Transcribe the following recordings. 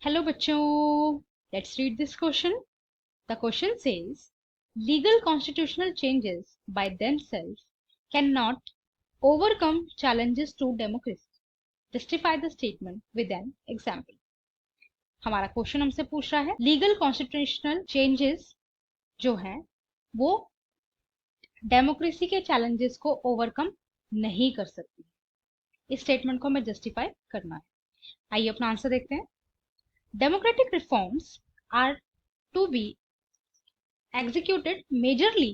Hello बच्चों, let's read this question. The question says legal constitutional changes by themselves cannot overcome challenges to democracy. Justify the statement with an example. हमारा question हमसे पूछ रहा है legal constitutional changes जो हैं वो democracy के चैलेंजेस को ओवरकम नहीं कर सकती. इस स्टेटमेंट को हमें जस्टिफाई करना है. आइए अपना आंसर देखते हैं. Democratic reforms are to be executed majorly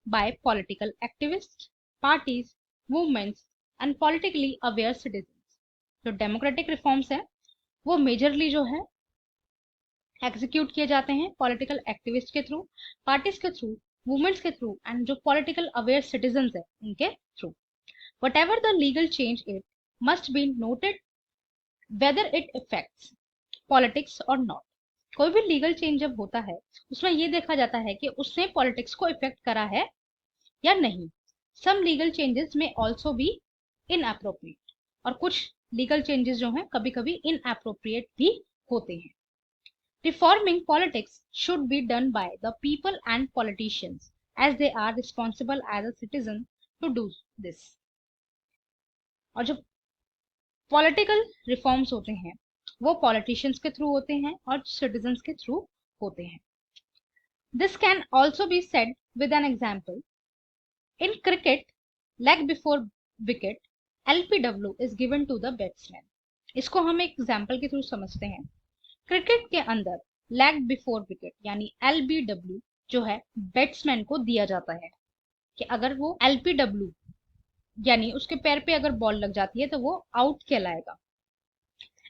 by political activists, parties, movements and politically aware citizens. जो democratic reforms है वो majorly जो है execute किए जाते हैं political activists के through, parties के through, movements के through and जो political aware citizens है उनके through. Whatever the legal change it must be noted whether it affects politics और नॉट. कोई भी लीगल चेंज जब होता है उसमें ये देखा जाता है कि उसने पॉलिटिक्स को इफेक्ट करा है या नहीं. सम लीगल चेंजेस में ऑल्सो भी इनअप्रोप्रिएट और कुछ लीगल चेंजेस जो हैं कभी कभी इनअप्रोप्रिएट भी होते हैं. Reforming politics should be done by the people and politicians as they are responsible as a citizen to do this. और जो पॉलिटिकल रिफॉर्म्स होते हैं वो पॉलिटिशियंस के थ्रू होते हैं और सिटीजन्स के थ्रू होते हैं. This can also be said with an example. In cricket, leg before wicket LBW is given to the batsman. इसको हम एक एग्जाम्पल के थ्रू समझते हैं. क्रिकेट के अंदर लेग बिफोर विकेट यानी LBW जो है बैट्समैन को दिया जाता है कि अगर वो LBW यानी उसके पैर पे अगर बॉल लग जाती है तो वो आउट कहलाएगा.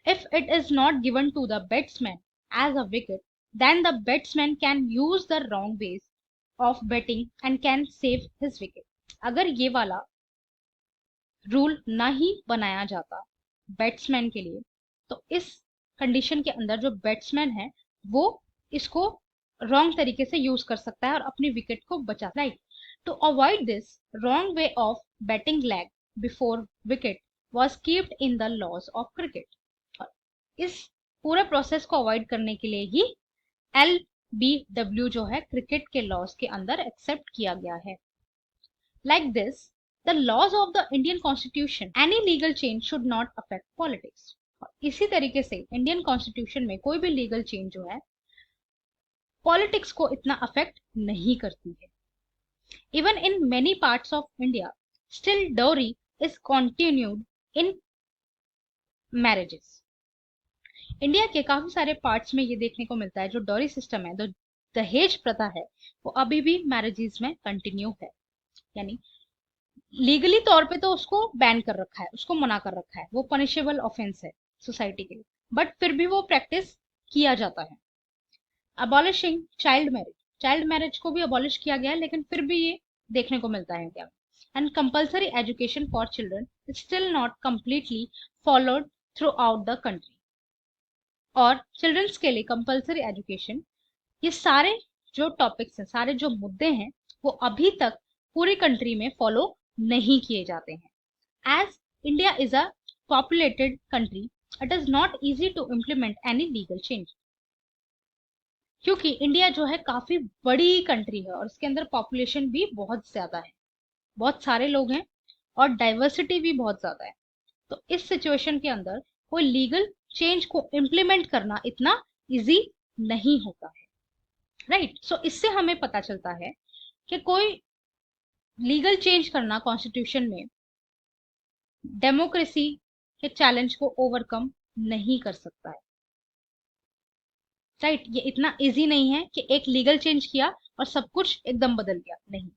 If it is not given to the batsman as a wicket, then the batsman can use the wrong ways of batting and can save his wicket. अगर ये वाला रूल ना ही बनाया जाता बैट्समैन के लिए तो इस कंडीशन के अंदर जो बैट्समैन है वो इसको रॉन्ग तरीके से यूज कर सकता है और अपनी विकेट को बचा. Right. To avoid this wrong way of batting leg before wicket was kept in the laws of cricket. इस पूरे प्रोसेस को अवॉइड करने के लिए ही LBW जो है क्रिकेट के लॉज के अंदर एक्सेप्ट किया गया है. Like this the laws of the Indian constitution any legal change should not affect politics. इसी तरीके से इंडियन कॉन्स्टिट्यूशन में कोई भी लीगल चेंज जो है पॉलिटिक्स को इतना अफेक्ट नहीं करती है. Even in many parts of India still dowry is continued in marriages. India के काफी सारे पार्ट्स में ये देखने को मिलता है जो डॉरी सिस्टम है, जो दहेज प्रथा है, वो अभी भी मैरिजेस में कंटिन्यू है. यानी लीगली तौर पे तो उसको बैन कर रखा है, उसको मना कर रखा है, वो पनिशेबल ऑफेंस है सोसाइटी के लिए, बट फिर भी वो प्रैक्टिस किया जाता है. अबॉलिशिंग चाइल्ड मैरिज को भी अबॉलिश किया गया है लेकिन फिर भी ये देखने को मिलता है इंडिया में. And compulsory education for children is still not completely followed through out the country. और चिल्ड्रंस के लिए कंपल्सरी एजुकेशन, ये सारे जो टॉपिक्स हैं, सारे जो मुद्दे हैं वो अभी तक पूरी कंट्री में फॉलो नहीं किए जाते हैं. As India is a populated country it is not easy to implement any legal change. क्योंकि इंडिया जो है काफी बड़ी कंट्री है और इसके अंदर पॉपुलेशन भी बहुत ज्यादा है, बहुत सारे लोग हैं और डाइवर्सिटी भी बहुत ज्यादा है. तो इस सिचुएशन के अंदर कोई लीगल चेंज को इम्प्लीमेंट करना इतना इजी नहीं होता है. राइट. सो इससे हमें पता चलता है कि कोई लीगल चेंज करना कॉन्स्टिट्यूशन में डेमोक्रेसी के चैलेंज को ओवरकम नहीं कर सकता है. राइट. ये इतना इजी नहीं है कि एक लीगल चेंज किया और सब कुछ एकदम बदल गया. नहीं,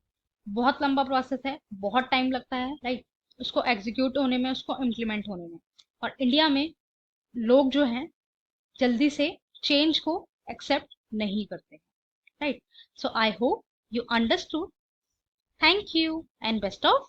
बहुत लंबा प्रोसेस है, बहुत टाइम लगता है. राइट. उसको एग्जीक्यूट होने में, उसको इम्प्लीमेंट होने में. और इंडिया में लोग जो हैं जल्दी से चेंज को एक्सेप्ट नहीं करते. Right. So I hope you understood. Thank you and best of